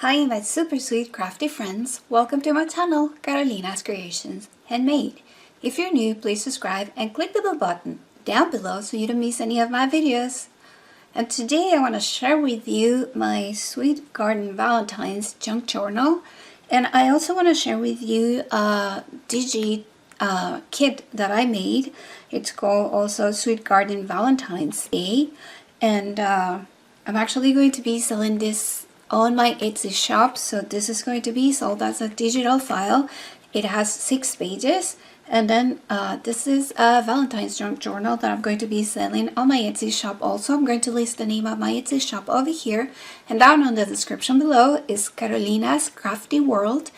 Hi my super sweet crafty friends, welcome to my channel Carolina's Creations Handmade. If you're new, please subscribe and click the bell button down below so you don't miss any of my videos. And today I want to share with you my Sweet Garden Valentine's junk journal, and I also want to share with you a Digi kit that I made. It's called also Sweet Garden Valentine's Day, and I'm actually going to be selling this on my Etsy shop. So this is going to be sold as a digital file. It has 6 pages, and then this is a Valentine's junk journal that I'm going to be selling on my Etsy shop. Also, I'm going to list the name of my Etsy shop over here, and down on the description below is Carolina's Crafty World,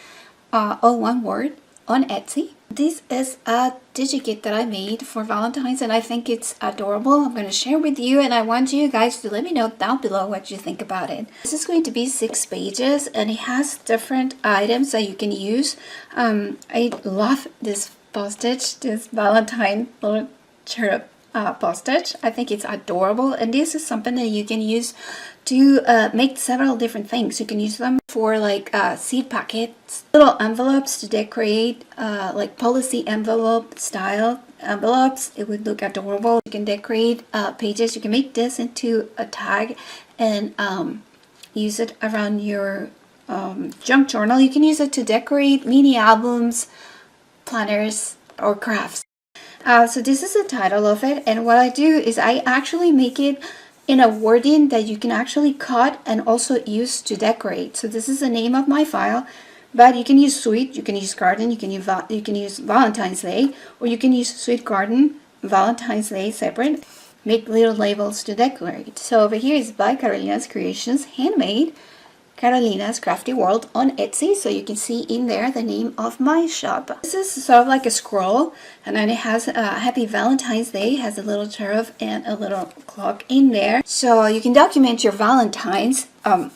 all one word, on Etsy. This is a DigiKit that I made for Valentine's, and I think it's adorable. I'm going to share with you, and I want you guys to let me know down below what you think about it. This is going to be 6 pages, and it has different items that you can use. I love this postage, this Valentine little cherub postage. I think it's adorable, and this is something that you can use to make several different things. You can use them for like seed packets, little envelopes to decorate, like policy envelope style envelopes. It would look adorable. You can decorate pages. You can make this into a tag and use it around your junk journal. You can use it to decorate mini albums, planners, or crafts. So this is the title of it, and what I do is I actually make it in a wording that you can actually cut and also use to decorate. So this is the name of my file, but you can use Sweet, you can use Garden, you can use Valentine's Day, or you can use Sweet Garden, Valentine's Day separate. Make little labels to decorate. So over here is by Carolina's Creations Handmade, Carolina's Crafty World on Etsy, so you can see in there the name of my shop. This is sort of like a scroll, and then it has Happy Valentine's Day. It has a little cherub and a little clock in there, so you can document your Valentine's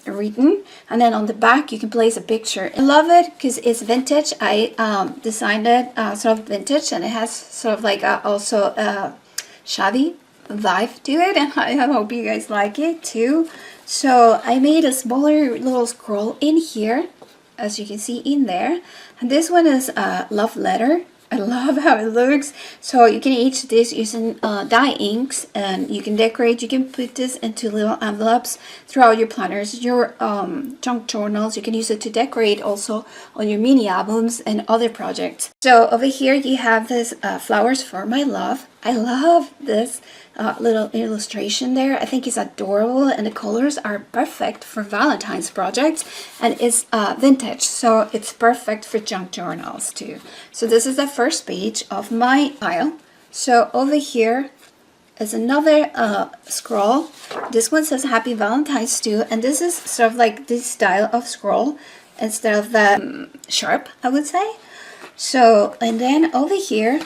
written, and then on the back you can place a picture. I love it because it's vintage. I designed it sort of vintage, and it has sort of like also a shabby vibe to it, and I hope you guys like it too. So I made a smaller little scroll in here, as you can see in there, and this one is a love letter. I love how it looks. So you can etch this using dye inks, and you can decorate. You can put this into little envelopes throughout your planners, your junk journals. You can use it to decorate also on your mini albums and other projects. So over here you have this flowers for my love. I love this little illustration there. I think it's adorable, and the colors are perfect for Valentine's projects, and it's vintage, so it's perfect for junk journals too. So this is the first page of my file. So over here is another scroll. This one says Happy Valentine's too, and this is sort of like this style of scroll instead of the sharp, I would say. So, and then over here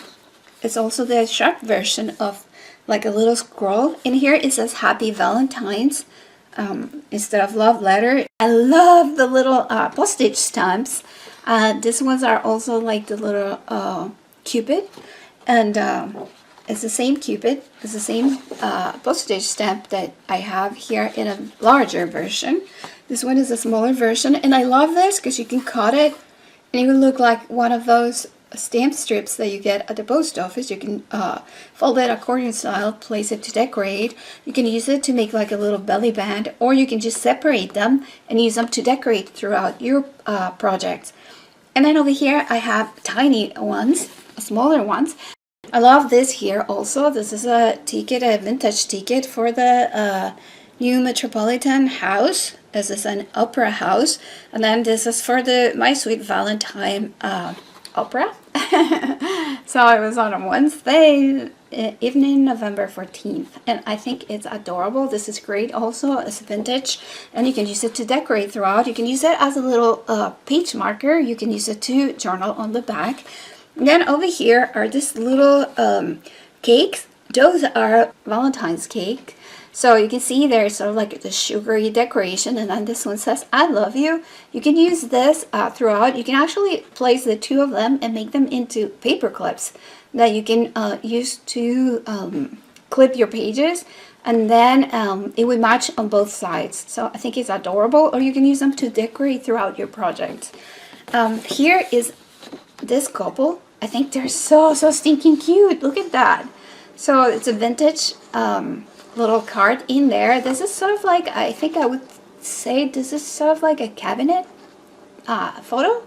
it's also the sharp version of like a little scroll. In here it says Happy Valentine's instead of love letter. I love the little postage stamps. These ones are also like the little Cupid, and it's the same Cupid. It's the same postage stamp that I have here in a larger version. This one is a smaller version, and I love this because you can cut it and it will look like one of those stamp strips that you get at the post office. You can fold it accordion style, place it to decorate. You can use it to make like a little belly band, or you can just separate them and use them to decorate throughout your projects. And then over here I have tiny ones, smaller ones. I love this here also. This is a ticket, a vintage ticket for the new Metropolitan House. This is an opera house, and then this is for the My Sweet Valentine opera. So it was on a Wednesday evening, November 14th, and I think it's adorable. This is great also. It's vintage, and you can use it to decorate throughout. You can use it as a little page marker. You can use it to journal on the back. And then over here are these little cakes. Those are Valentine's cake. So you can see there's sort of like the sugary decoration, and then this one says I love you. You can use this throughout. You can actually place the two of them and make them into paper clips that you can use to clip your pages, and then it will match on both sides. So I think it's adorable, or you can use them to decorate throughout your project. Here is this couple. I think they're so stinking cute. Look at that. So it's a vintage little card in there. This is sort of like, I think I would say this is sort of like a cabinet photo,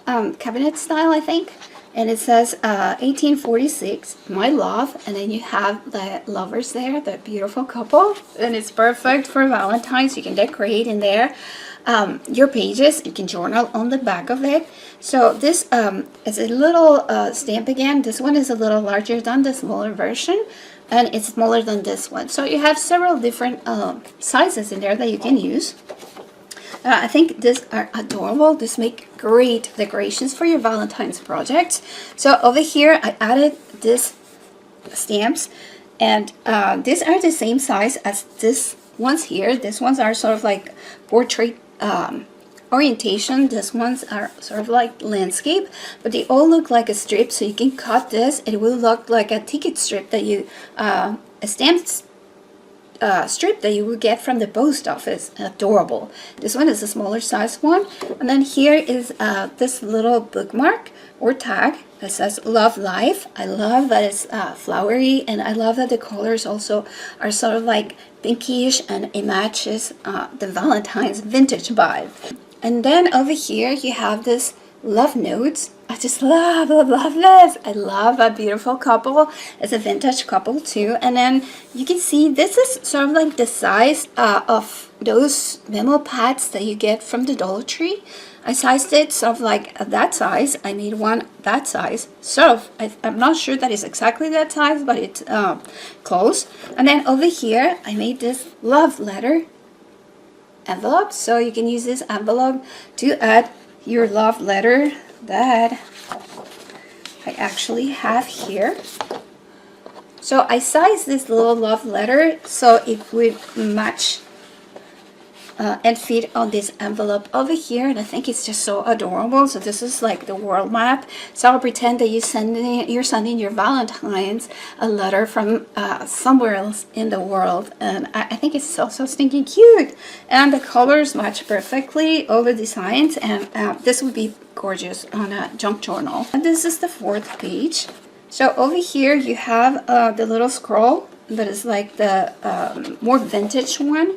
cabinet style, I think. And it says 1846, my love, and then you have the lovers there, the beautiful couple, and it's perfect for Valentine's. You can decorate in there your pages. You can journal on the back of it. So this is a little stamp again. This one is a little larger than the smaller version, and it's smaller than this one. So you have several different sizes in there that you can use. I think these are adorable. These make great decorations for your Valentine's project. So over here, I added these stamps, and these are the same size as this ones here. These ones are sort of like portrait orientation. These ones are sort of like landscape, but they all look like a strip. So you can cut this. It will look like a ticket strip that you, a stamp strip that you would get from the post office. Adorable. This one is a smaller size one, and then here is this little bookmark or tag that says love life. I love that it's flowery, and I love that the colors also are sort of like pinkish, and it matches the Valentine's vintage vibe. And then over here you have this love notes. I just love this. I love a beautiful couple. It's a vintage couple too. And then you can see this is sort of like the size of those memo pads that you get from the Dollar Tree. I sized it sort of like that size. I made one that size. So I'm not sure that it's exactly that size, but it's close. And then over here I made this love letter envelope. So you can use this envelope to add your love letter that I actually have here. So I sized this little love letter so it would match and fit on this envelope over here, and I think it's just so adorable. So this is like the world map. So I'll pretend that you're sending your Valentine's a letter from somewhere else in the world, and I think it's so stinking cute, and the colors match perfectly, all the designs, and this would be gorgeous on a junk journal. And this is the 4th page. So over here you have the little scroll that is like the more vintage one.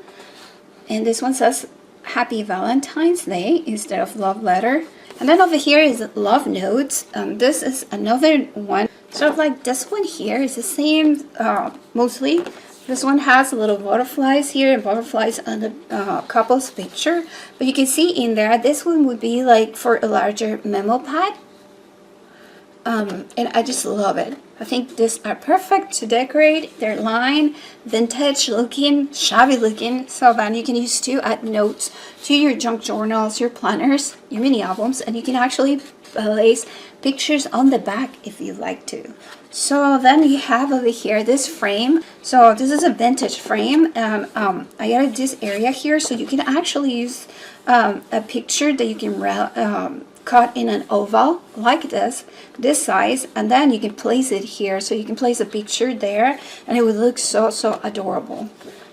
And this one says Happy Valentine's Day instead of love letter. And then over here is love notes. This is another one. Sort of like this one here is the same mostly. This one has little butterflies here and butterflies on the couple's picture. But you can see in there, this one would be like for a larger memo pad. And I just love it. I think these are perfect to decorate. They're lined, vintage looking, shabby looking. So then you can use to add notes to your junk journals, your planners, your mini albums, and you can actually place pictures on the back if you like to. So then you have over here this frame. So this is a vintage frame, and I added this area here so you can actually use a picture that you can cut in an oval like this size, and then you can place it here. So you can place a picture there and it would look so adorable.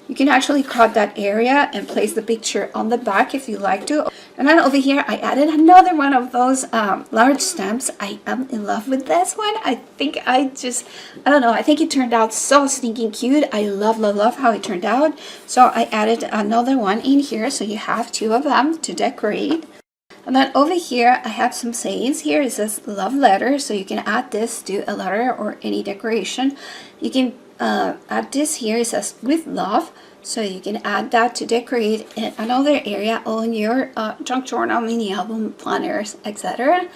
You can actually cut that area and place the picture on the back if you like to. And then over here I added another one of those large stamps. I am in love with this one. I don't know, I think it turned out so stinking cute. I love how it turned out. So I added another one in here, so you have 2 of them to decorate. And then over here I have some sayings. Here it says love letter, so you can add this to a letter or any decoration. You can add this here. It says with love, so you can add that to decorate another area on your junk journal, mini album, planners, etc.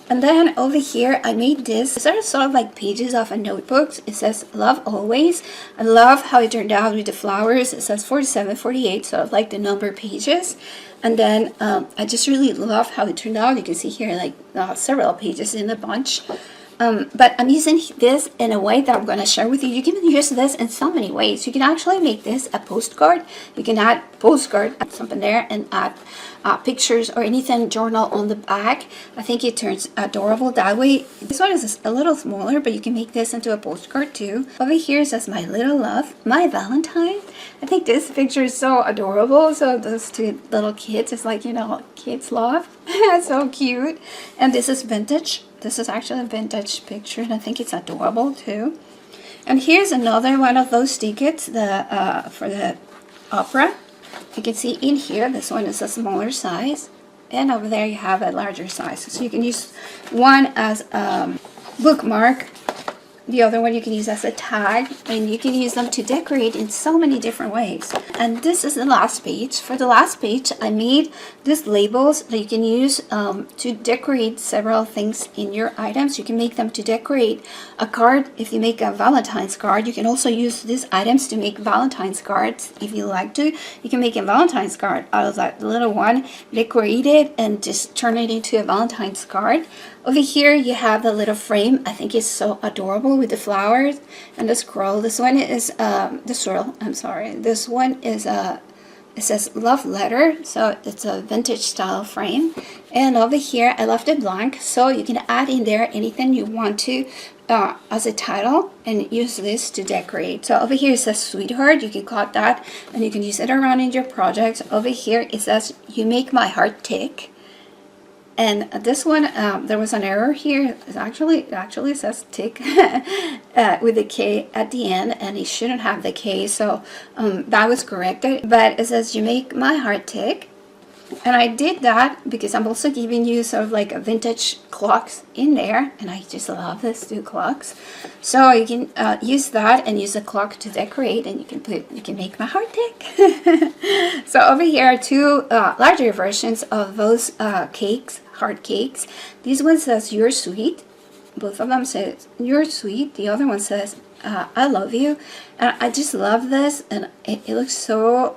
And then over here I made this. These are sort of like pages of a notebook. It says love always. I love how it turned out with the flowers. It says 47, 48, sort of like the number pages. And then I just really love how it turned out. You can see here like several pages in a bunch. But I'm using this in a way that I'm going to share with you. You can use this in so many ways. You can actually make this a postcard. You can add postcard, add something there, and add pictures or anything journal on the back. I think it turns adorable that way. This one is a little smaller, but you can make this into a postcard too. Over here says my little love, my Valentine. I think this picture is so adorable. So those two little kids, it's like, you know, kids love. So cute. And this is vintage. This is actually a vintage picture, and I think it's adorable too. And here's another one of those tickets, for the opera. You can see in here, this one is a smaller size, and over there you have a larger size. So you can use one as a bookmark, the other one you can use as a tag, and you can use them to decorate in so many different ways. And this is the last page. For the last page, I made these labels that you can use to decorate several things in your items. You can make them to decorate a card. If you make a Valentine's card, you can also use these items to make Valentine's cards. If you like to, you can make a Valentine's card out of that little one, decorate it, and just turn it into a Valentine's card. Over here you have the little frame. I think it's so adorable with the flowers and the scroll. This one is the swirl. I'm sorry. This one is it says love letter, so it's a vintage style frame. And over here I left it blank, so you can add in there anything you want to as a title and use this to decorate. So over here it says sweetheart. You can cut that and you can use it around in your projects. Over here it says you make my heart tick. And this one, there was an error here. It actually says tick with a K at the end, and it shouldn't have the K, so that was corrected. But it says you make my heart tick. And I did that because I'm also giving you sort of like a vintage clocks in there, and I just love these two clocks. So you can use that and use a clock to decorate, and you can make my heart tick. So over here are two larger versions of those cakes, heart cakes. This one says you're sweet. Both of them says you're sweet. The other one says I love you. And I just love this, and it looks so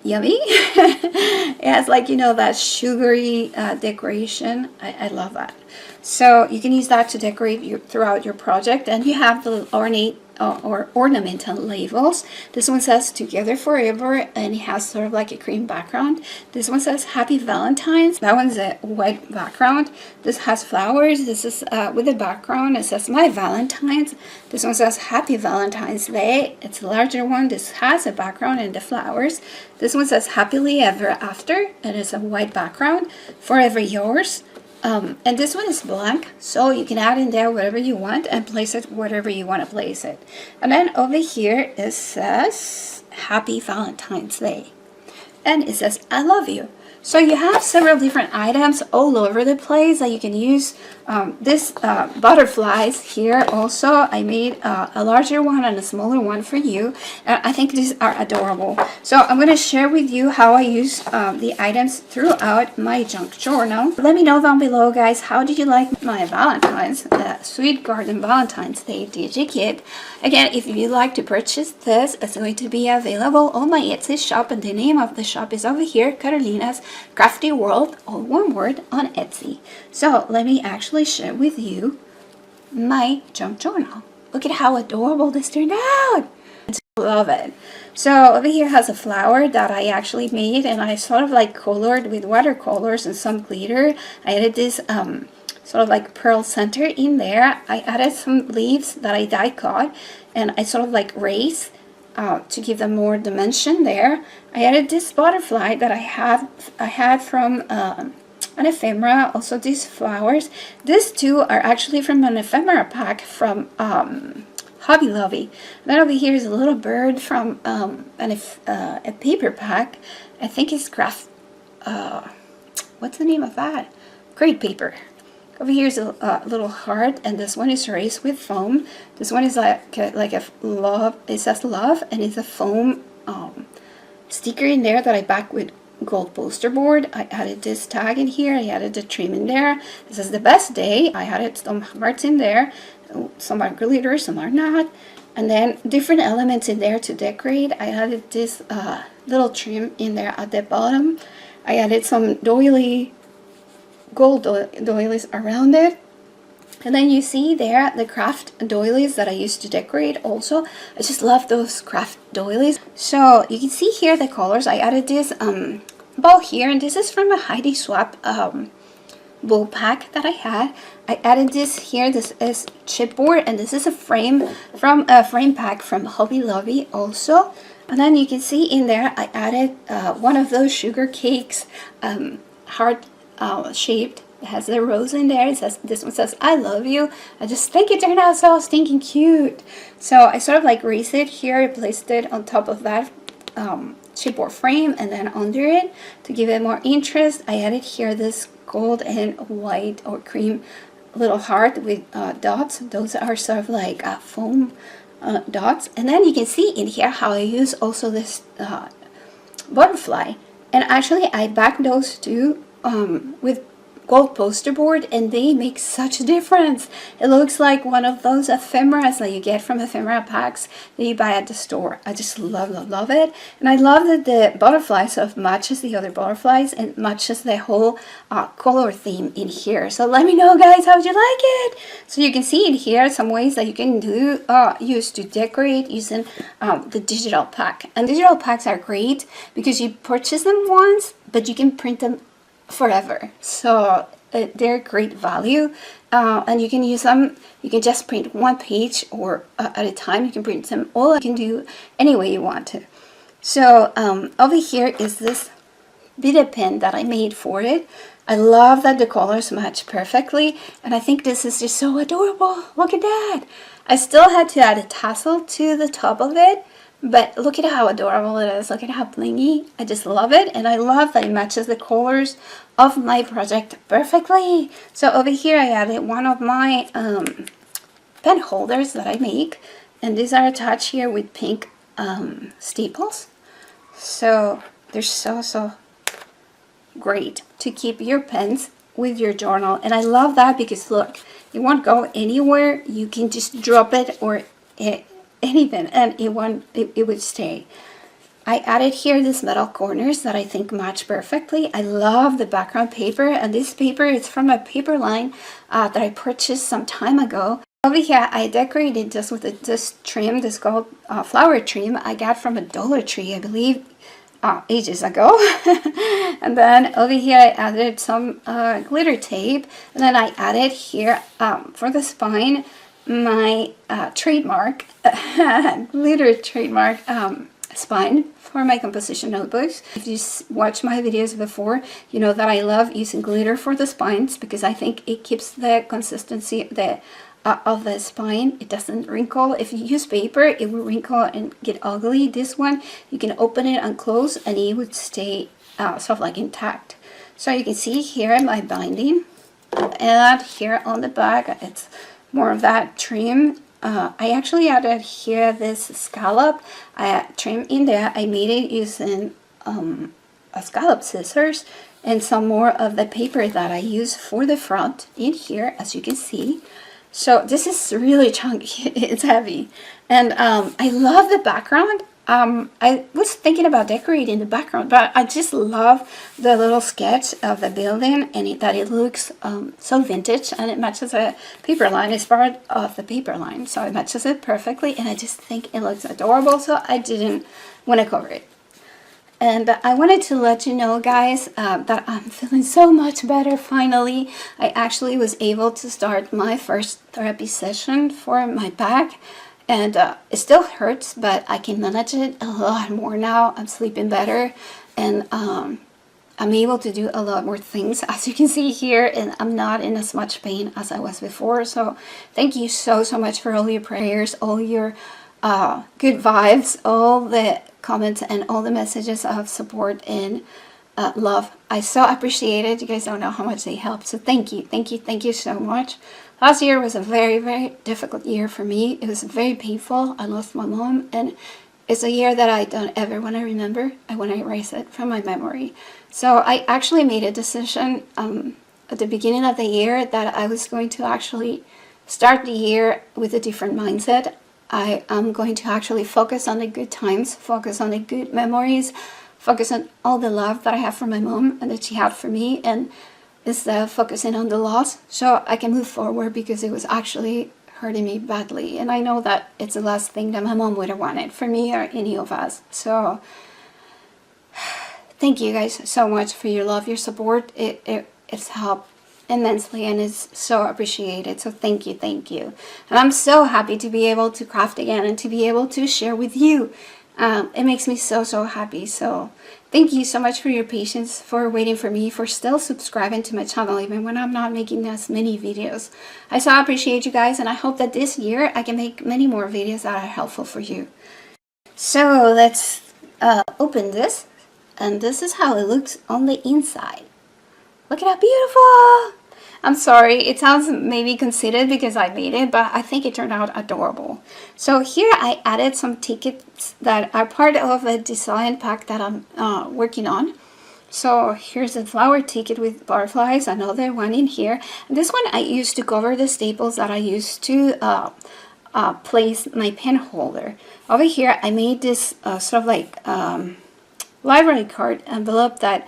yummy. It has, like, you know, that sugary decoration. I love that. So you can use that to decorate throughout your project. And you have the ornate or ornamental labels. This one says together forever, and it has sort of like a cream background. This one says happy Valentines. That one's a white background. This has flowers. This is with a background. It says my Valentines. This one says happy Valentine's Day. It's a larger one. This has a background and the flowers. This one says happily ever after, and it's a white background. Forever yours. And this one is blank, so you can add in there whatever you want and place it wherever you want to place it. And then over here it says happy Valentine's Day, and it says I love you. So you have several different items all over the place that you can use. This butterflies here also, I made a larger one and a smaller one for you. I think these are adorable. So I'm going to share with you how I use the items throughout my junk journal. Let me know down below, guys, how did you like my Valentine's, Sweet Garden Valentine's Day Digi kit. Again, if you'd like to purchase this, it's going to be available on my Etsy shop, and the name of the shop is over here, Carolina's Crafty World, all one word, on Etsy. So let me actually share with you my junk journal. Look at how adorable this turned out. I love it. So over here has a flower that I actually made, and I sort of like colored with watercolors and some glitter. I added this sort of like pearl center in there. I added some leaves that I die cut, and I sort of like raised to give them more dimension there. I added this butterfly that I had from an ephemera. Also these flowers. These two are actually from an ephemera pack from Hobby Lobby. Then over here is a little bird from a paper pack. I think it's what's the name of that? Great paper. Over here is a little heart, and this one is raised with foam. This one is like a love. It says love, and it's a foam sticker in there that I backed with gold poster board. I added this tag in here. I added the trim in there. This is the best day. I added some hearts in there. Some are glitter, some are not. And then different elements in there to decorate. I added this little trim in there at the bottom. I added some gold doilies around it. And then you see there the craft doilies that I used to decorate also. I just love those craft doilies. So you can see here the colors. I added this ball here, and this is from a Heidi Swap bowl pack that I had. I added this here. This is chipboard, and this is a frame from a frame pack from Hobby Lobby also. And then you can see in there I added one of those sugar cakes, heart shaped. It has the rose in there. It says, this one says I love you. I just think it turned out so stinking cute. So I sort of like raised it here. I placed it on top of that chipboard frame, and then under it to give it more interest I added here this gold and white or cream little heart with dots. Those are sort of like foam dots. And then you can see in here how I use also this butterfly, and actually I backed those two with gold poster board, and they make such a difference. It looks like one of those ephemeras that you get from ephemera packs that you buy at the store. I just love it. And I love that the butterfly sort of matches the other butterflies and matches the whole color theme in here. So let me know, guys, how would you like it? So you can see in here some ways that you can do use to decorate using the digital pack. And digital packs are great because you purchase them once, but you can print them forever. So they're great value, and you can use them. You can just print one page or at a time. You can print them all. You can do any way you want to. So over here is this beaded pen that I made for it. I love that the colors match perfectly, and I think this is just so adorable. Look at that. I still had to add a tassel to the top of it, but look at how adorable it is. Look at how blingy. I just love it, and I love that it matches the colors of my project perfectly. So over here I added one of my pen holders that I make, and these are attached here with pink staples. So they're so great to keep your pens with your journal, and I love that because look, it won't go anywhere. You can just drop it or anything and it would stay. I added here these metal corners that I think match perfectly. I love the background paper, and this paper is from a paper line that I purchased some time ago. Over here I decorated just with this trim, this gold flower trim I got from a Dollar Tree, I believe, ages ago. And then over here I added some glitter tape, and then I added here for the spine my trademark glitter trademark spine for my composition notebooks. If you watch my videos before, you know that I love using glitter for the spines because I think it keeps the consistency of the spine. It doesn't wrinkle. If you use paper, it will wrinkle and get ugly. This one, you can open it and close and it would stay sort of like intact. So you can see here my binding, and here on the back it's more of that trim. I actually added here this scallop trim in there. I made it using a scallop scissors and some more of the paper that I use for the front in here, as you can see. So this is really chunky. It's heavy, and I love the background. I was thinking about decorating the background, but I just love the little sketch of the building, and that it looks so vintage, and it matches a paper line. It's part of the paper line, so it matches it perfectly, and I just think it looks adorable, so I didn't want to cover it. And I wanted to let you know, guys, that I'm feeling so much better finally. I actually was able to start my first therapy session for my back. And it still hurts, but I can manage it a lot more now. I'm sleeping better, and I'm able to do a lot more things, as you can see here, and I'm not in as much pain as I was before. So thank you so much for all your prayers, all your good vibes, all the comments, and all the messages of support and love. I so appreciate it. You guys don't know how much they help. So thank you so much. Last year was a very difficult year for me. It was very painful. I lost my mom, and it's a year that I don't ever want to remember. I want to erase it from my memory. So I actually made a decision at the beginning of the year that I was going to actually start the year with a different mindset. I am going to actually focus on the good times, focus on the good memories, focus on all the love that I have for my mom and that she had for me, and instead of focusing on the loss, so I can move forward, because it was actually hurting me badly, and I know that it's the last thing that my mom would have wanted for me or any of us. So thank you guys so much for your love, your support. It's helped immensely and is so appreciated. So thank you, thank you. And I'm so happy to be able to craft again and to be able to share with you. It makes me so happy. So thank you so much for your patience, for waiting for me, for still subscribing to my channel even when I'm not making as many videos. I so appreciate you guys, and I hope that this year I can make many more videos that are helpful for you. So let's open this, and this is how it looks on the inside. Look at how beautiful! I'm sorry, it sounds maybe conceited because I made it, but I think it turned out adorable. So here I added some tickets that are part of a design pack that I'm working on. So here's a flower ticket with butterflies, another one in here. And this one I used to cover the staples that I used to place my pen holder. Over here I made this sort of like library card envelope that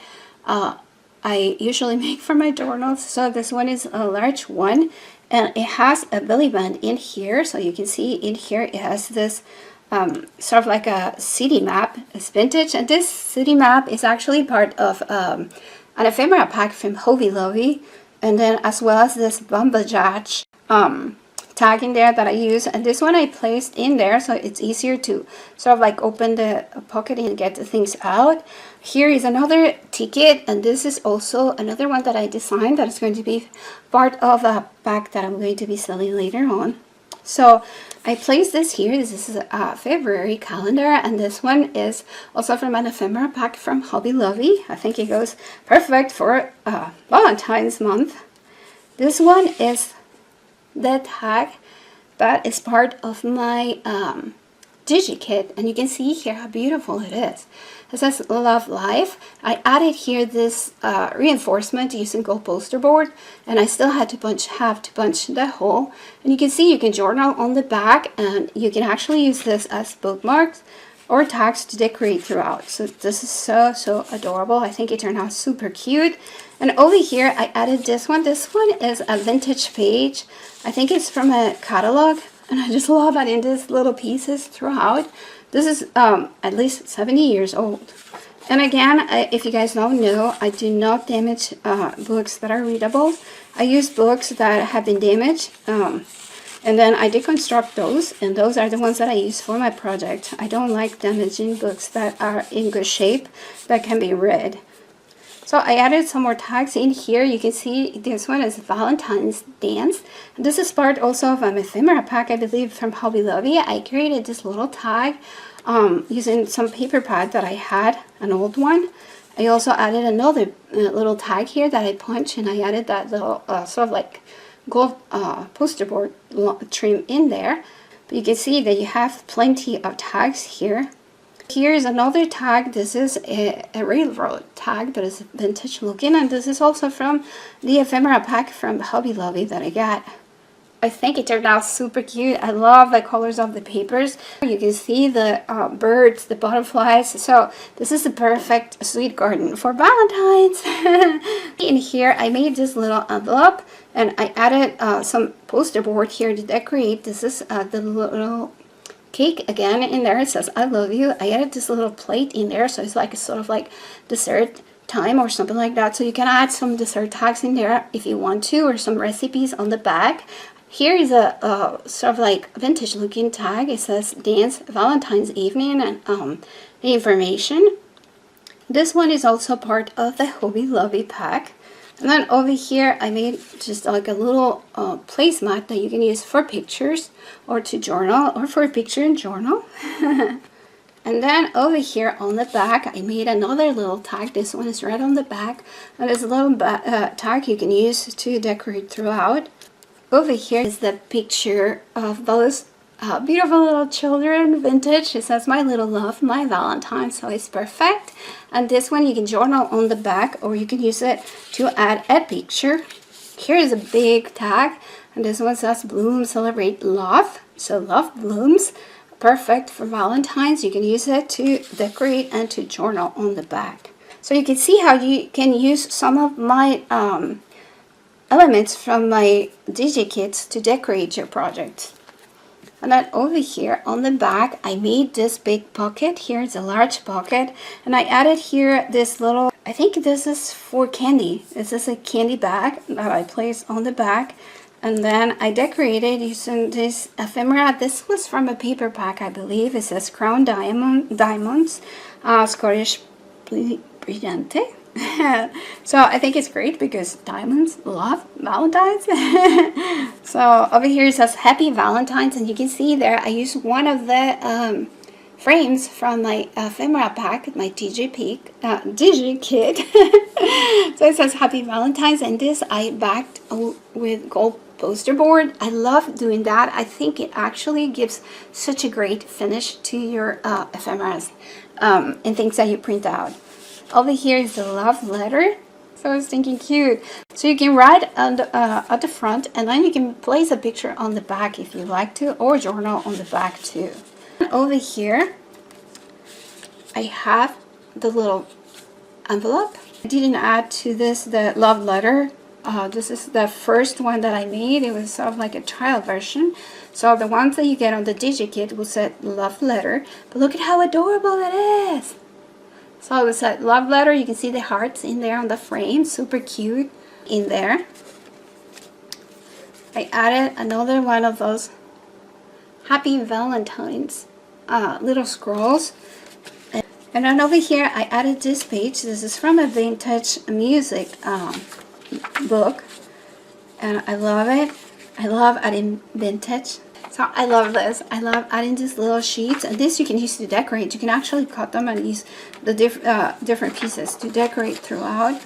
I usually make for my journals. So this one is a large one, and it has a belly band in here. So you can see in here it has this sort of like a city map. It's vintage, and this city map is actually part of an ephemera pack from Hobby Lobby, and then as well as this Bambajaj tag in there that I use. And this one I placed in there so it's easier to sort of like open the pocket and get the things out. Here is another ticket, and this is also another one that I designed that is going to be part of a pack that I'm going to be selling later on. So I placed this here. This is a February calendar, and this one is also from an ephemera pack from Hobby Lobby. I think it goes perfect for Valentine's month. This one is the tag that is part of my Digi kit, and you can see here how beautiful it is. It says Love Life. I added here this reinforcement using gold poster board, and I still had to have to punch the hole. And you can see you can journal on the back, and you can actually use this as bookmarks or tags to decorate throughout. So this is so adorable. I think it turned out super cute. And over here I added this one. This one is a vintage page. I think it's from a catalog, and I just love adding these little pieces throughout. This is at least 70 years old. And again, if you guys don't know, I do not damage books that are readable. I use books that have been damaged, and then I deconstruct those, and those are the ones that I use for my project. I don't like damaging books that are in good shape that can be read. So I added some more tags in here. You can see this one is Valentines Dance. And this is part also of an ephemera pack, I believe, from Hobby Lobby. I created this little tag using some paper pad that I had, an old one. I also added another little tag here that I punched, and I added that little sort of like gold poster board trim in there. But you can see that you have plenty of tags here. Here's another tag. This is a railroad tag that is vintage looking, and this is also from the ephemera pack from Hobby Lobby that I got. I think it turned out super cute. I love the colors of the papers. You can see the birds, the butterflies. So this is the perfect sweet garden for Valentine's. In here I made this little envelope, and I added some poster board here to decorate. This is the little cake again in there. It says I love you. I added this little plate in there, so it's like a sort of like dessert time or something like that. So you can add some dessert tags in there if you want to, or some recipes on the back. Here is a sort of like vintage looking tag. It says Dance Valentine's Evening, and the information. This one is also part of the Hobby Lobby pack. And then over here I made just like a little placemat that you can use for pictures or to journal, or for a picture and journal. And then over here on the back I made another little tag. This one is right on the back, and there's a little tag you can use to decorate throughout. Over here is the picture of those beautiful little children, vintage. It says my little love, my Valentine, so it's perfect. And this one you can journal on the back, or you can use it to add a picture. Here is a big tag, and this one says bloom celebrate love, so love blooms, perfect for Valentine's. You can use it to decorate and to journal on the back. So you can see how you can use some of my elements from my Digi kits to decorate your project. And then over here on the back, I made this big pocket. Here's a large pocket, and I added here this little, I think this is for candy. This is a candy bag that I placed on the back. And then I decorated using this ephemera. This was from a paper pack, I believe. It says Crown Diamonds, Scottish Brillante. So I think it's great because diamonds love Valentines. So over here it says Happy Valentines, and you can see there I used one of the frames from my ephemera pack, my Digi kit. So it says Happy Valentines, and this I backed with gold poster board. I love doing that. I think it actually gives such a great finish to your ephemeras and things that you print out. Over here is the love letter. So I was thinking cute. So you can write on the, at the front, and then you can place a picture on the back if you like to, or a journal on the back too. Over here, I have the little envelope. I didn't add to this the love letter. This is the first one that I made. It was sort of like a trial version. So the ones that you get on the Digi kit will say love letter. But look at how adorable it is. So it's a love letter. You can see the hearts in there on the frame. Super cute in there. I added another one of those Happy Valentines little scrolls. And then over here I added this page. This is from a vintage music book. And I love it. I love adding vintage. So I love this. I love adding these little sheets, and this you can use to decorate. You can actually cut them and use the different pieces to decorate throughout.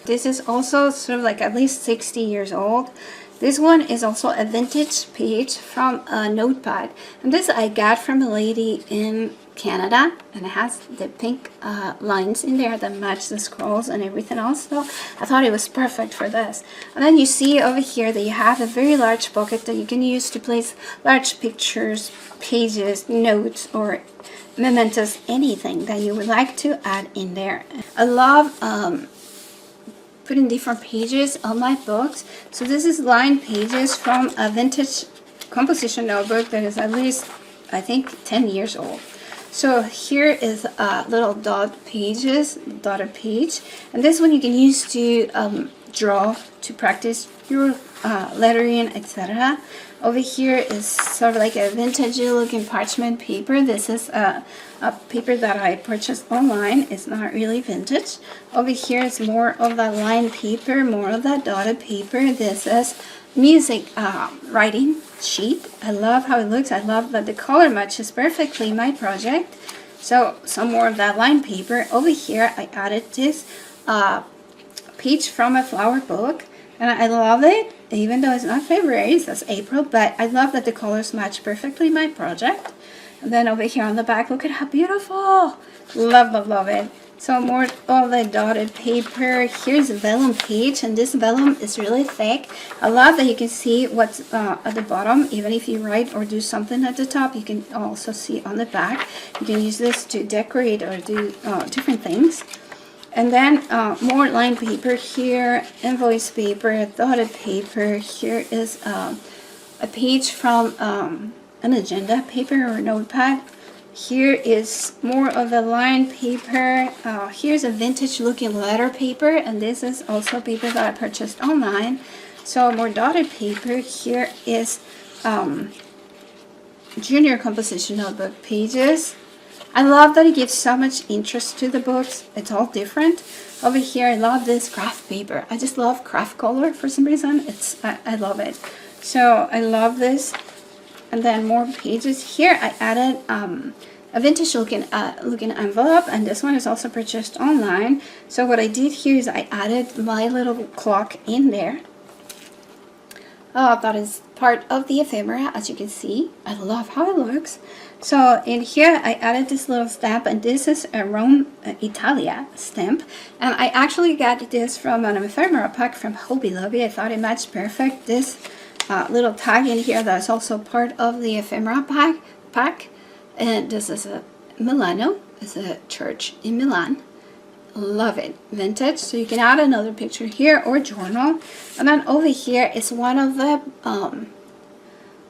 This is also sort of like at least 60 years old. This one is also a vintage page from a notepad, and this I got from a lady in Canada, and it has the pink lines in there that match the scrolls and everything else. So I thought it was perfect for this. And then you see over here that you have a very large pocket that you can use to place large pictures, pages, notes, or mementos, anything that you would like to add in there. I love putting different pages on my books. So this is lined pages from a vintage composition notebook that is at least, I think, 10 years old. So here is little dotted pages, and this one you can use to draw, to practice your lettering, etc. Over here is sort of like a vintage looking parchment paper. This is a paper that I purchased online. It's not really vintage. Over here is more of that lined paper, more of that dotted paper. This is music writing sheet. I love how it looks. I love that the color matches perfectly my project. So some more of that lined paper. Over here I added this page from a flower book, and I love it. Even though it's not February, it says April, but I love that the colors match perfectly my project. And then over here on the back, look at how beautiful. Love, love, love it. So more of the dotted paper. Here's a vellum page, and this vellum is really thick. I love that you can see what's at the bottom. Even if you write or do something at the top, you can also see on the back. You can use this to decorate or do different things. And then more lined paper here, invoice paper, dotted paper. Here is a page from an agenda paper or notepad. Here is more of a lined paper. Here's a vintage looking letter paper, and this is also paper that I purchased online. So more dotted paper. Here is junior composition notebook pages. I love that it gives so much interest to the books. It's all different. Over here, I love this craft paper. I just love craft color for some reason. I love it. So I love this. And then more pages. Here I added a vintage looking envelope, and this one is also purchased online. So what I did here is I added my little clock in there. That is part of the ephemera, as you can see. I love how it looks. So in here I added this little stamp, and this is a Rome, Italia stamp. And I actually got this from an ephemera pack from Hobby Lobby. I thought it matched perfect. This little tag in here that's also part of the ephemera pack. And this is a Milano. It's a church in Milan. Love it. Vintage. So you can add another picture here or journal. And then over here is one of the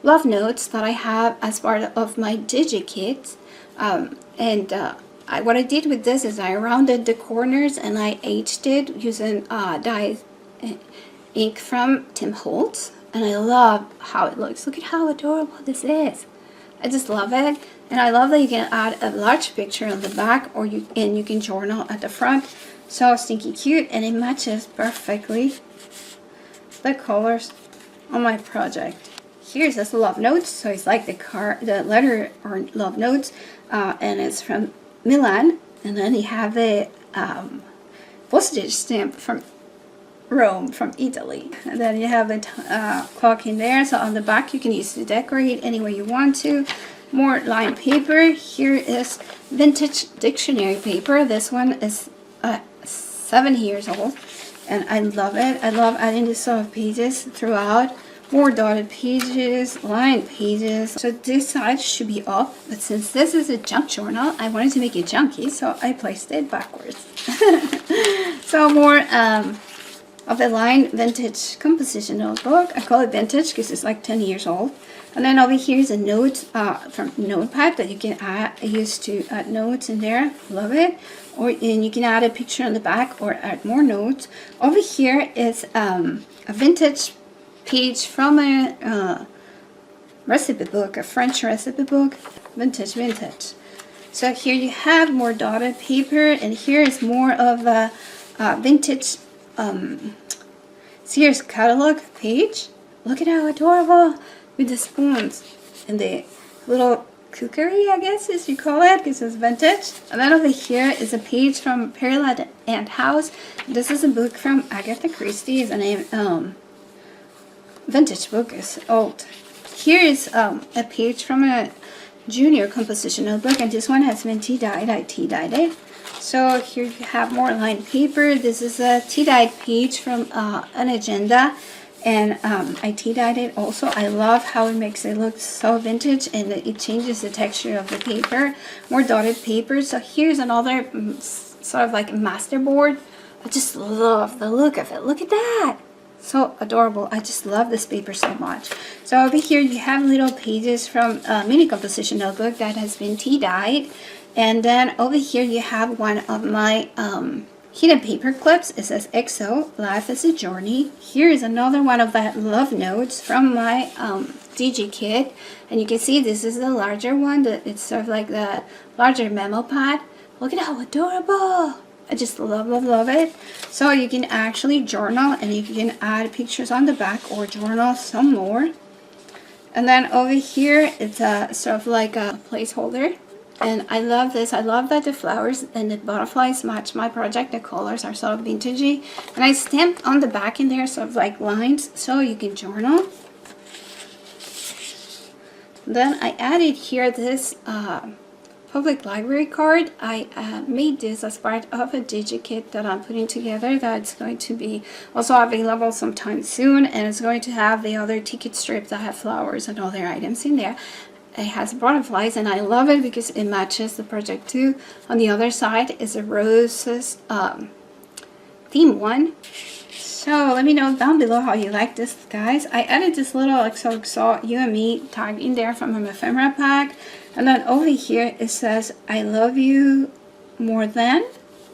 love notes that I have as part of my Digi kit. What I did with this is I rounded the corners and I aged it using dye ink from Tim Holtz, and I love how it looks. Look at how adorable this is. I just love it, and I love that you can add a large picture on the back, or you can journal at the front. So stinky cute, and it matches perfectly the colors on my project. Here's this love notes, so it's like the letter or love notes, and it's from Milan, and then you have the postage stamp from Rome, from Italy, and then you have the clock in there. So on the back you can use to decorate any way you want to. More lined paper. Here is vintage dictionary paper. This one is 7 years old, and I love it. I love adding this sort of pages throughout. More dotted pages, lined pages. So this side should be up, but since this is a junk journal, I wanted to make it junky, so I placed it backwards. So more of a lined vintage composition notebook. I call it vintage because it's like 10 years old. And then over here is a note from Notepad that you can use to add notes in there. Love it. And you can add a picture on the back or add more notes. Over here is a vintage page from a recipe book, a French recipe book. Vintage. So here you have more dotted paper, and here is more of a vintage Sears catalog page. Look at how adorable, with the spoons and the little cookery, I guess as you call it, because it's vintage. And then over here is a page from Pearland and House. This is a book from Agatha Christie. It's a name, vintage book, is old. Here is a page from a junior composition notebook, and this one has been tea-dyed. I tea-dyed it. So here you have more lined paper. This is a tea-dyed page from an agenda, and I tea-dyed it also. I love how it makes it look so vintage, and it changes the texture of the paper. More dotted paper. So here's another sort of like a masterboard. I just love the look of it. Look at that. So adorable. I just love this paper so much. So over here you have little pages from a mini composition notebook that has been tea-dyed. And then over here you have one of my hidden paper clips. It says XO, Life is a Journey. Here is another one of that love notes from my Digi kit. And you can see this is the larger one. It's sort of like the larger memo pad. Look at how adorable. I just love it. So you can actually journal, and you can add pictures on the back or journal some more. And then over here it's a sort of like a placeholder, and I love this. I love that the flowers and the butterflies match my project. The colors are sort of vintagey, and I stamped on the back in there sort of like lines so you can journal. Then I added here this public library card. I made this as part of a Digi kit that I'm putting together, that's going to be also available sometime soon, and it's going to have the other ticket strips that have flowers and other items in there. It has butterflies, and I love it because it matches the project too. On the other side is a roses theme one. So let me know down below how you like this, guys. I added this little XOXO you and me tag in there from an ephemera pack. And then over here it says, I love you more than,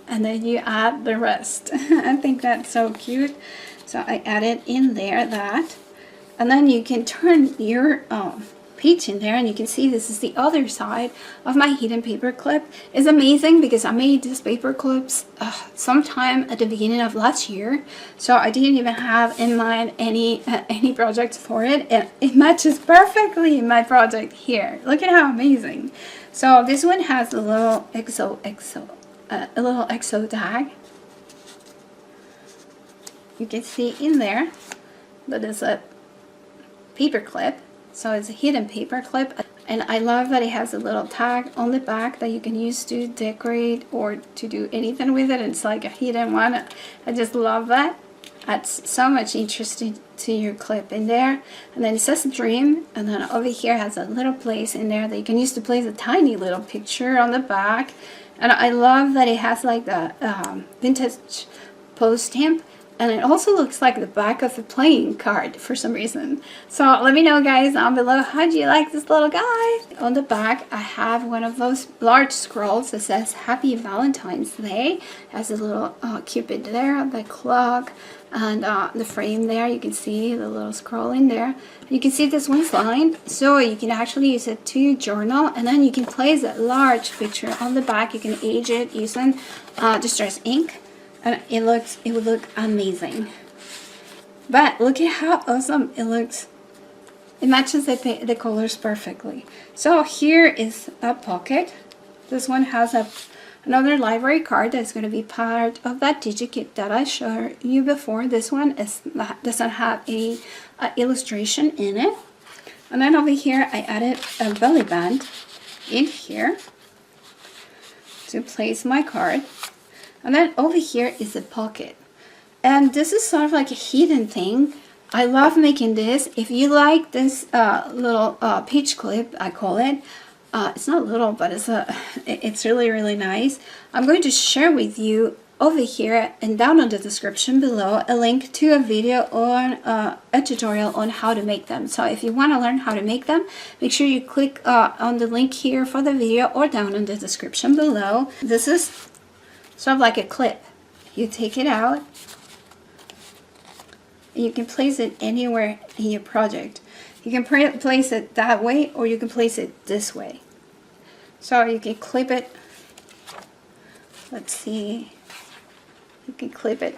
and then you add the rest. I think that's so cute. So I added in there that. And then you can turn your page in there, and you can see this is the other side of my hidden paper clip. It's amazing because I made these paper clips sometime at the beginning of last year, so I didn't even have in mind any projects for it, and it matches perfectly in my project here. Look at how amazing. So this one has a little a little XO tag. You can see in there that is a paper clip. So it's a hidden paper clip, and I love that it has a little tag on the back that you can use to decorate or to do anything with it. It's like a hidden one. I just love that. Adds so much interest to your clip in there. And then it says dream, and then over here has a little place in there that you can use to place a tiny little picture on the back. And I love that it has like the vintage post stamp and it also looks like the back of a playing card for some reason. So let me know, guys, down below, how do you like this little guy? On the back, I have one of those large scrolls that says Happy Valentine's Day. It has a little cupid there, the clock, and the frame there. You can see the little scroll in there. You can see this one's lined, so you can actually use it to journal, and then you can place a large picture on the back. You can age it using distress ink, and it would look amazing. But look at how awesome it looks. It matches the colors perfectly. So here is a pocket. This one has another library card that's going to be part of that Digi kit that I showed you before. This one doesn't have a illustration in it. And then over here I added a belly band in here to place my card. And then over here is a pocket. And this is sort of like a hidden thing. I love making this. If you like this little page clip, I call it, it's not little, but it's really, really nice. I'm going to share with you over here and down in the description below a link to a video on a tutorial on how to make them. So if you want to learn how to make them, make sure you click on the link here for the video or down in the description below. This is sort of like a clip. You take it out. You can place it anywhere in your project. You can place it that way, or you can place it this way. So you can clip it. Let's see. You can clip it.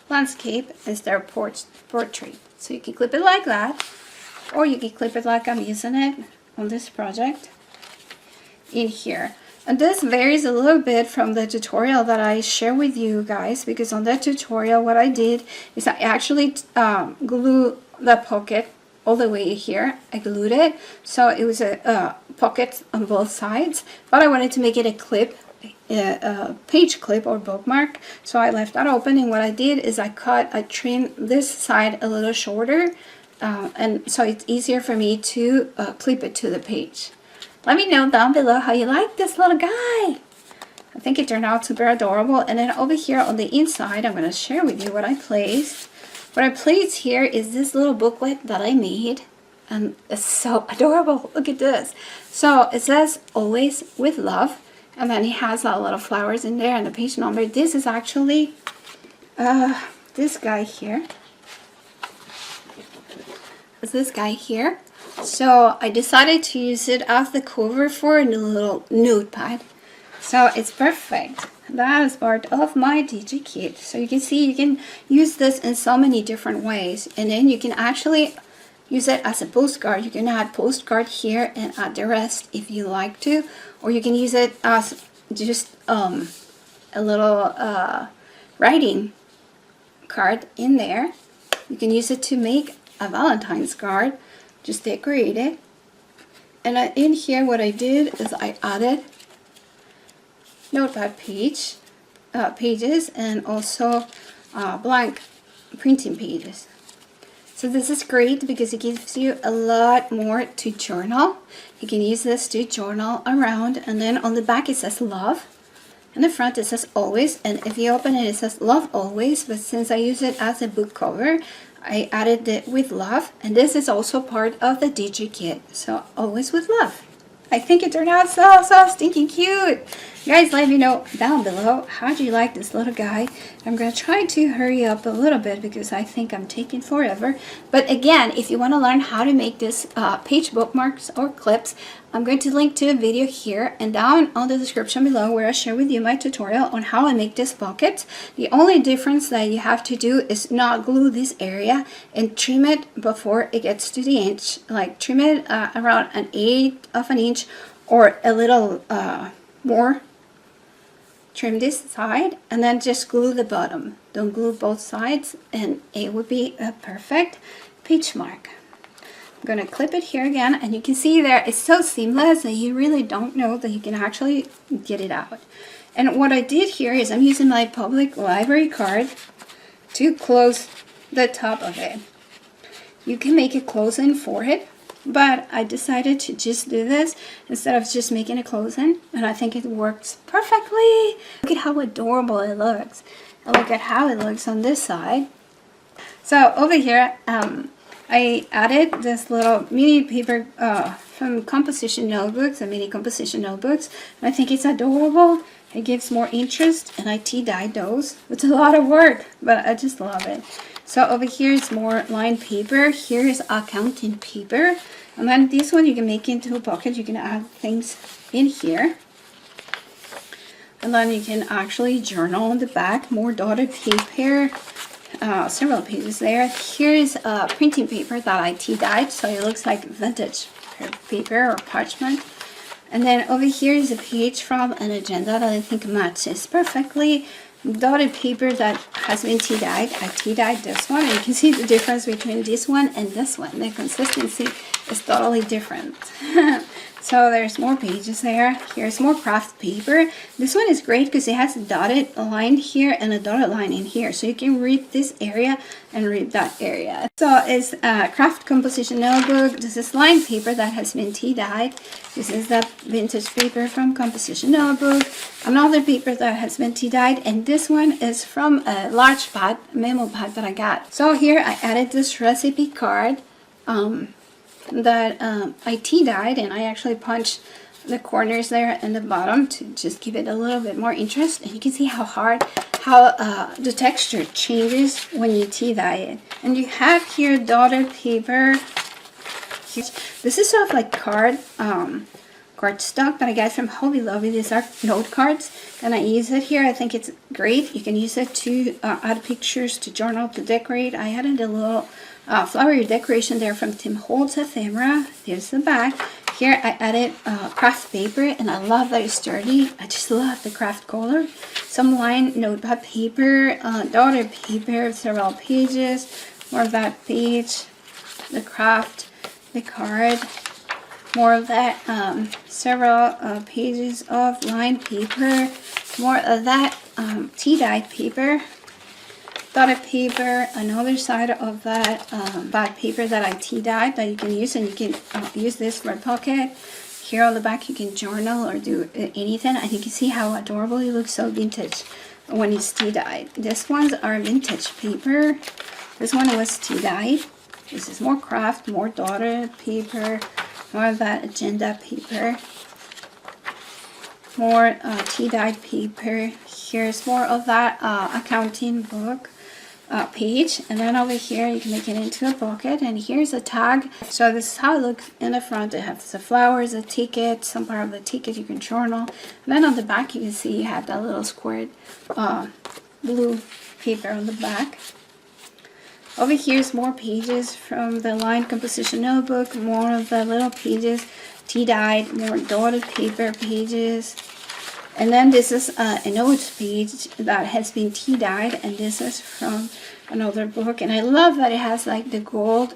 Landscape instead of portrait. So you can clip it like that, or you can clip it like I'm using it on this project in here. And this varies a little bit from the tutorial that I share with you guys, because on that tutorial what I did is I actually glued the pocket all the way here. I glued it so it was a pocket on both sides, but I wanted to make it a clip, a page clip or bookmark, so I left that open. And what I did is I trimmed this side a little shorter, and so it's easier for me to clip it to the page. Let me know down below how you like this little guy. I think it turned out super adorable. And then over here on the inside, I'm going to share with you what I placed. What I placed here is this little booklet that I made. And it's so adorable. Look at this. So it says always with love. And then it has a lot of flowers in there and the page number. This is actually this guy here. It's this guy here. So I decided to use it as the cover for a little notepad. So it's perfect. That is part of my Digi kit. So you can see you can use this in so many different ways. And then you can actually use it as a postcard. You can add postcard here and add the rest if you like to. Or you can use it as just a little writing card in there. You can use it to make a Valentine's card. Just decorate it. And in here what I did is I added notepad pages and also blank printing pages. So this is great because it gives you a lot more to journal. You can use this to journal around, and then on the back it says love. In the front it says always, and if you open it, it says love always, but since I use it as a book cover, I added it with love, and this is also part of the Digi kit. So always with love. I think it turned out so stinking cute. Guys, let me know down below how do you like this little guy. I'm going to try to hurry up a little bit because I think I'm taking forever. But again, if you want to learn how to make this page bookmarks or clips, I'm going to link to a video here and down on the description below where I share with you my tutorial on how I make this pocket. The only difference that you have to do is not glue this area and trim it before it gets to the inch. Like trim it around 1/8 of an inch or a little more. Trim this side and then just glue the bottom. Don't glue both sides and it would be a perfect page mark. I'm going to clip it here again, and you can see there it's so seamless that you really don't know that you can actually get it out. And what I did here is I'm using my public library card to close the top of it. You can make a closing for it but I decided to just do this instead of just making a closing, and I think it works perfectly. Look at how adorable it looks, and look at how it looks on this side. So over here, I added this little mini paper from composition notebooks, mini composition notebooks, and I think it's adorable. It gives more interest, and I tea-dyed those. It's a lot of work, but I just love it. So over here is more lined paper. Here is accounting paper. And then this one you can make into a pocket. You can add things in here. And then you can actually journal on the back. More dotted paper. Several pages there. Here is printing paper that I tea-dyed, so it looks like vintage paper or parchment. And then over here is a page from an agenda that I think matches perfectly. Dotted paper that has been tea-dyed. I tea-dyed this one, and you can see the difference between this one and this one. The consistency is totally different. So there's more pages there. Here's more craft paper. This one is great because it has a dotted line here and a dotted line in here. So you can read this area and read that area. So it's a craft composition notebook. This is lined paper that has been tea-dyed. This is that vintage paper from composition notebook. Another paper that has been tea-dyed. And this one is from a large pad, memo pad that I got. So here I added this recipe card. That I tea-dyed, and I actually punched the corners there and the bottom to just give it a little bit more interest. And you can see how the texture changes when you tea-dye it. And you have here dotted paper. This is sort of like cardstock that I got from Hobby Lobby. These are note cards, and I use it here. I think it's great. You can use it to add pictures, to journal, to decorate. I added a little flowery decoration there from Tim Holtz ephemera. Here's the back. Here I added craft paper, and I love that it's sturdy. I just love the craft color. Some lined notepad paper, dotted paper, several pages, more of that page, the craft, the card, more of that, several pages of lined paper, more of that tea-dyed paper, dotted paper, another side of that bag paper that I tea-dyed that you can use, and you can use this for a pocket. Here on the back you can journal or do anything, and you can see how adorable it looks, so vintage when it's tea-dyed. These ones are vintage paper. This one was tea-dyed. This is more craft, more dotted paper, more of that agenda paper, more tea-dyed paper. Here's more of that accounting book page, and then over here you can make it into a pocket. And here's a tag. So this is how it looks in the front. It has the flowers, a ticket, some part of the ticket you can journal, and then on the back you can see you have that little squared blue paper on the back. Over here is more pages from the lined composition notebook, more of the little pages tea-dyed, more dotted paper pages. And then this is a notes page that has been tea-dyed, and this is from another book. And I love that it has like the gold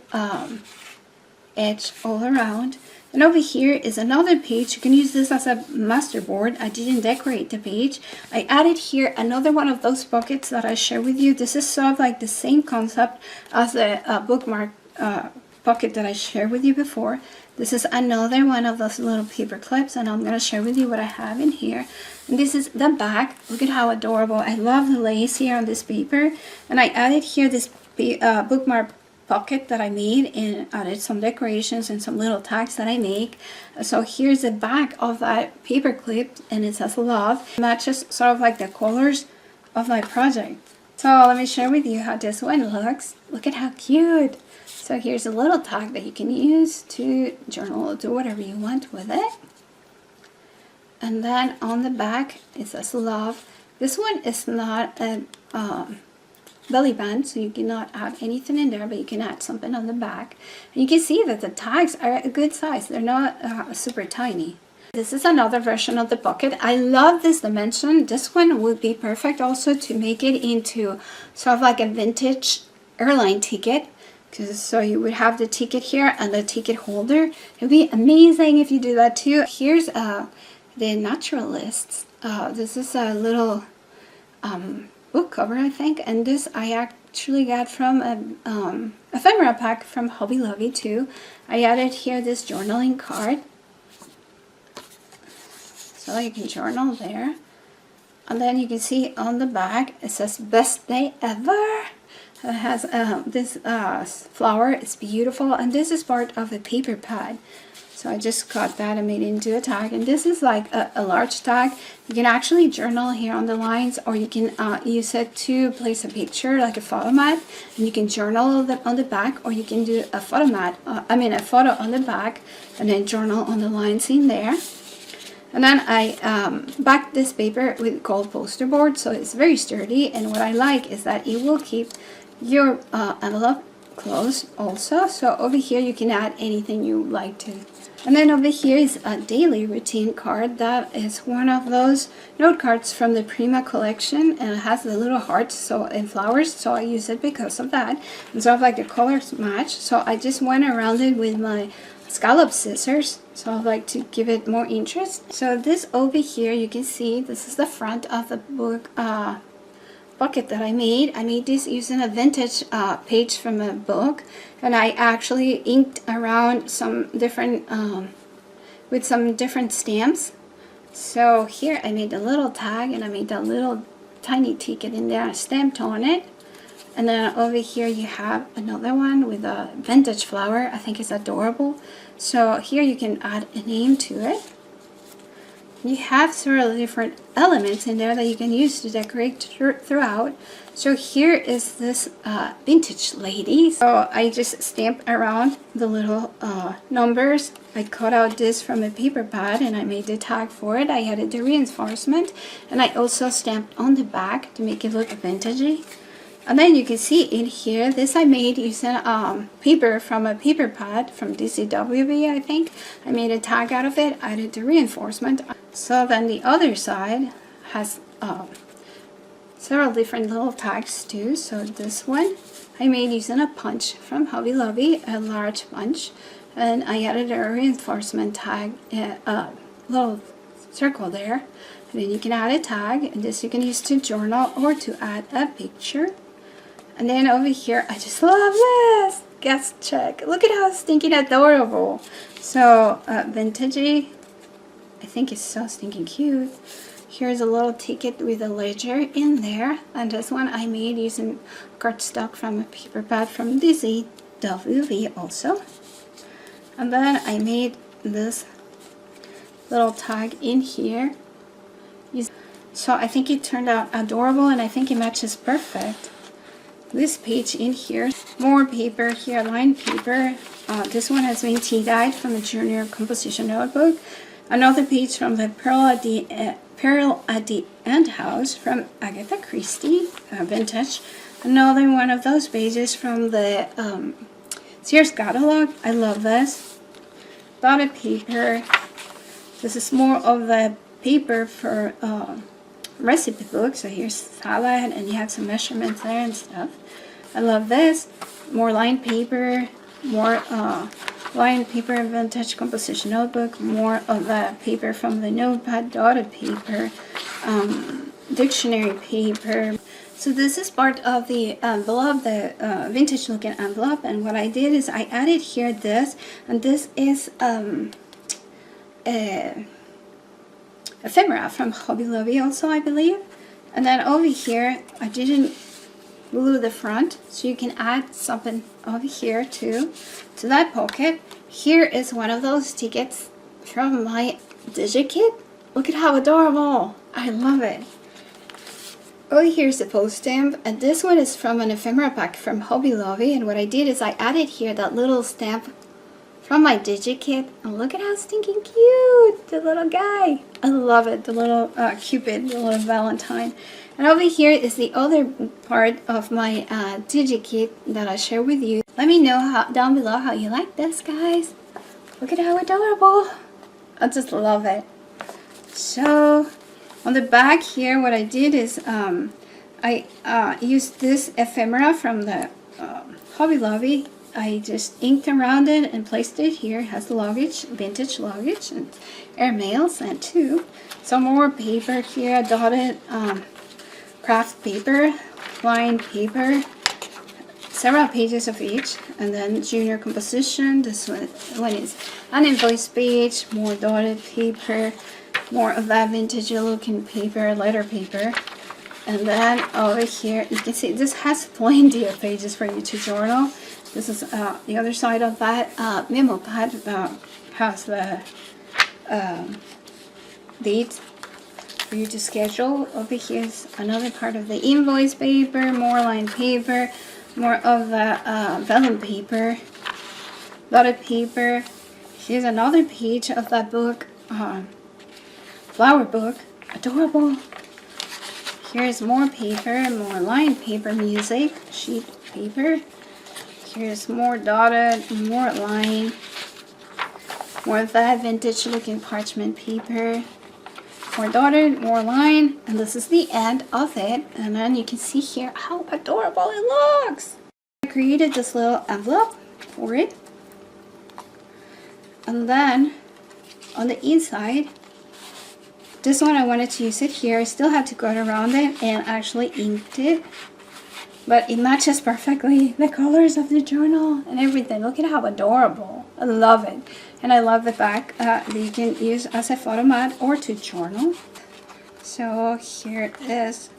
edge all around. And over here is another page. You can use this as a master board. I didn't decorate the page. I added here another one of those pockets that I shared with you. This is sort of like the same concept as the bookmark pocket that I shared with you before. This is another one of those little paper clips, and I'm going to share with you what I have in here. And this is the back. Look at how adorable. I love the lace here on this paper. And I added here this bookmark pocket that I made, and added some decorations and some little tags that I make. So here's the back of that paper clip, and it says love. It matches sort of like the colors of my project. So let me share with you how this one looks. Look at how cute. So here's a little tag that you can use to journal or do whatever you want with it. And then on the back it says love. This one is not a belly band, so you cannot add anything in there, but you can add something on the back. And you can see that the tags are a good size. They're not super tiny. This is another version of the pocket. I love this dimension. This one would be perfect also to make it into sort of like a vintage airline ticket. So you would have the ticket here and the ticket holder. It would be amazing if you do that too. Here's the naturalists. This is a little book cover, I think, and this I actually got from a ephemera pack from Hobby Lobby too. I added here this journaling card, so you can journal there. And then you can see on the back it says best day ever. It has this flower. It's beautiful, and this is part of a paper pad. So I just cut that and made it into a tag, and this is like a large tag. You can actually journal here on the lines, or you can use it to place a picture like a photo mat, and you can journal on the back, or you can do a photo mat, a photo on the back and then journal on the lines in there. And then I backed this paper with gold poster board, so it's very sturdy, and what I like is that it will keep your envelope closed also. So over here you can add anything you like to. And then over here is a daily routine card. That is one of those note cards from the Prima collection, and it has the little hearts and flowers, so I use it because of that. And so like the colors match, so I just went around it with my scallop scissors, so I like to give it more interest. So this over here, you can see this is the front of the book bucket that I made. I made this using a vintage page from a book, and I actually inked around some different with some different stamps. So here I made a little tag, and I made a little tiny ticket in there stamped on it. And then over here you have another one with a vintage flower. I think it's adorable. So here you can add a name to it. You have several different elements in there that you can use to decorate throughout. So here is this vintage lady. So I just stamped around the little numbers. I cut out this from a paper pad and I made the tag for it. I added the reinforcement, and I also stamped on the back to make it look vintagey. And then you can see in here, this I made using paper from a paper pad from Digi, I think. I made a tag out of it, added the reinforcement. So then the other side has several different little tags too. So this one I made using a punch from Hobby Lobby, a large punch. And I added a reinforcement tag, a little circle there. And then you can add a tag, and this you can use to journal or to add a picture. And then over here, I just love this guest check. Look at how stinking adorable. So vintagey, I think it's so stinking cute. Here's a little ticket with a ledger in there, and this one I made using cardstock from a paper pad from Digi also. And then I made this little tag in here. So I think it turned out adorable, and I think it matches perfect. This page in here, more paper here, lined paper. This one has been tea dyed from a junior composition notebook. Another page from the Pearl at the End House from Agatha Christie, vintage. Another one of those pages from the Sears catalog. I love this. Dotted paper. This is more of the paper for recipe book. So here's salad, and you have some measurements there and stuff. I love this. More lined paper, more lined paper, vintage composition notebook, more of the paper from the notepad, dotted paper, dictionary paper. So this is part of the envelope, the vintage looking envelope, and what I did is I added here this, and this is ephemera from Hobby Lobby also, I believe. And then over here, I didn't glue the front, so you can add something over here too to that pocket. Here is one of those tickets from my Digi kit. Look at how adorable. I love it. Oh, here's the post stamp, and this one is from an ephemera pack from Hobby Lobby, and what I did is I added here that little stamp from my Digi kit, and look at how stinking cute, the little guy. I love it, the little Cupid, the little Valentine. And over here is the other part of my Digi kit that I share with you. Let me know down below how you like this, guys. Look at how adorable. I just love it. So on the back here, what I did is I used this ephemera from the Hobby Lobby. I just inked around it and placed it here. It has the luggage, vintage luggage, and airmail sent too. Some more paper here, dotted craft paper, lined paper, several pages of each. And then junior composition, this one is an invoice page, more dotted paper, more of that vintage looking paper, letter paper. And then over here, you can see this has plenty of pages for you to journal. This is the other side of that memo pad has the date for you to schedule. Over here is another part of the invoice paper, more line paper, more of the vellum paper, dotted paper. Here's another page of that book, flower book, adorable. Here's more paper, more line paper, music, sheet paper. Here's more dotted, more line, more of that vintage looking parchment paper, more dotted, more line, and this is the end of it. And then you can see here how adorable it looks. I created this little envelope for it, and then on the inside, this one I wanted to use it here. I still have to go around it and actually inked it, but it matches perfectly the colors of the journal and everything. Look at how adorable. I love it. And I love the back that you can use as a photo mat or to journal. So here is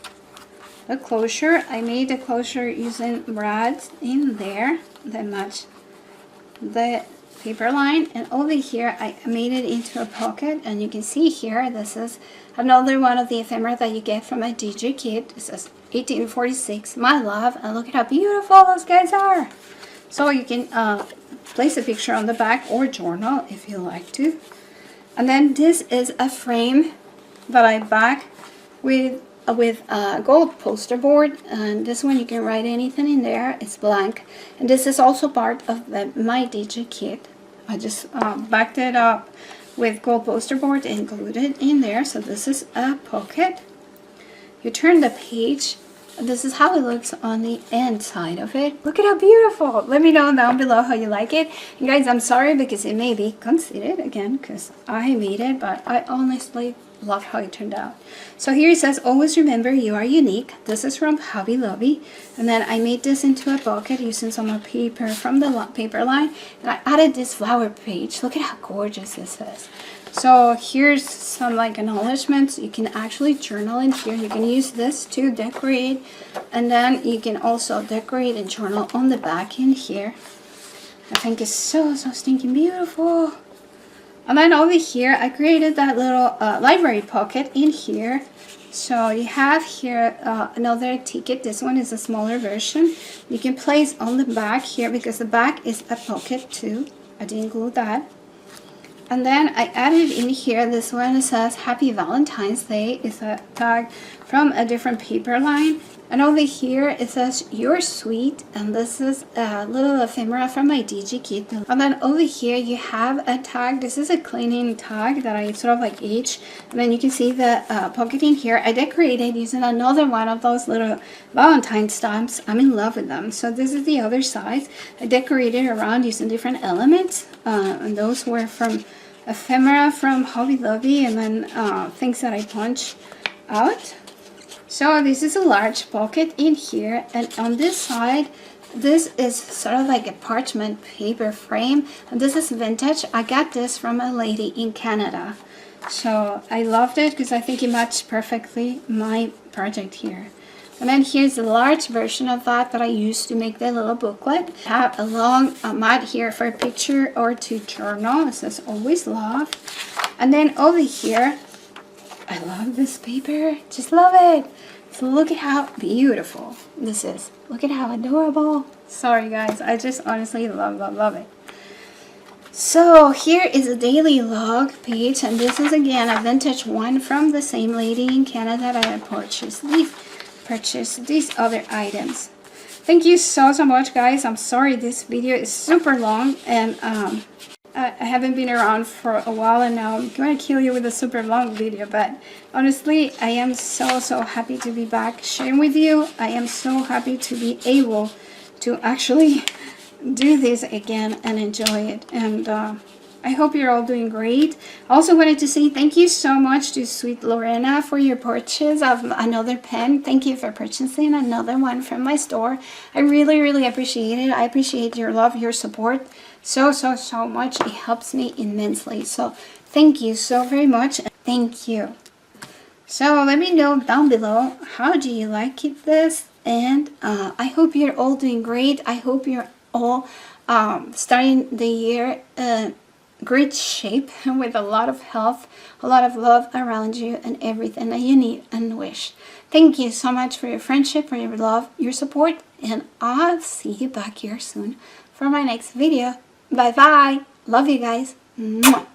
the closure. I made the closure using brads in there that match the paper line, and over here I made it into a pocket. And you can see here, this is another one of the ephemera that you get from a Digi kit. This is 1846, my love, and look at how beautiful those guys are. So you can place a picture on the back or journal if you like to. And then this is a frame that I back with a gold poster board, and this one you can write anything in there. It's blank, and this is also part of my Digi kit. I just backed it up with gold poster board included in there. So this is a pocket. You turn the page. This is how it looks on the inside of it. Look at how beautiful. Let me know down below how you like it. And guys, I'm sorry because it may be conceited again because I made it, but I honestly love how it turned out. So here it says, always remember you are unique. This is from Hobby Lobby. And then I made this into a pocket using some more paper from the paper line. And I added this flower page. Look at how gorgeous this is. So here's some like acknowledgements. You can actually journal in here. You can use this to decorate, and then you can also decorate and journal on the back in here. I think it's so stinking beautiful. And then over here I created that little library pocket in here. So you have here another ticket. This one is a smaller version. You can place on the back here because the back is a pocket too. I didn't glue that. And then I added in here, this one says Happy Valentine's Day. It's a tag from a different paper line. And over here it says You're Sweet, and this is a little ephemera from my Digi kit. And then over here you have a tag. This is a cleaning tag that I sort of like aged. And then you can see the pocket in here. I decorated using another one of those little Valentine stamps. I'm in love with them. So this is the other side. I decorated around using different elements. And those were from ephemera from Hobby Lobby, and then things that I punch out. So this is a large pocket in here, and on this side, this is sort of like a parchment paper frame, and this is vintage. I got this from a lady in Canada, so I loved it because I think it matched perfectly my project here. And then here's the large version of that I used to make the little booklet. I have a long mat here for a picture or to journal. It says always love. And then over here, I love this paper. Just love it. So look at how beautiful this is. Look at how adorable. Sorry guys, I just honestly love it. So here is a daily log page, and this is again a vintage one from the same lady in Canada that I purchased these other items. Thank you so much guys. I'm sorry this video is super long, and I haven't been around for a while, and now I'm going to kill you with a super long video, but honestly I am so happy to be back sharing with you. I am so happy to be able to actually do this again and enjoy it. And I hope you're all doing great. I also wanted to say thank you so much to sweet Lorena for your purchase of another pen. Thank you for purchasing another one from my store. I really, really appreciate it. I appreciate your love, your support so much. It helps me immensely. So thank you so very much. Thank you. So let me know down below, how do you like this? And I hope you're all doing great. I hope you're all starting the year great shape with a lot of health, a lot of love around you, and everything that you need and wish. Thank you so much for your friendship, for your love, your support, and I'll see you back here soon for my next video. Bye bye. Love you guys. Mwah.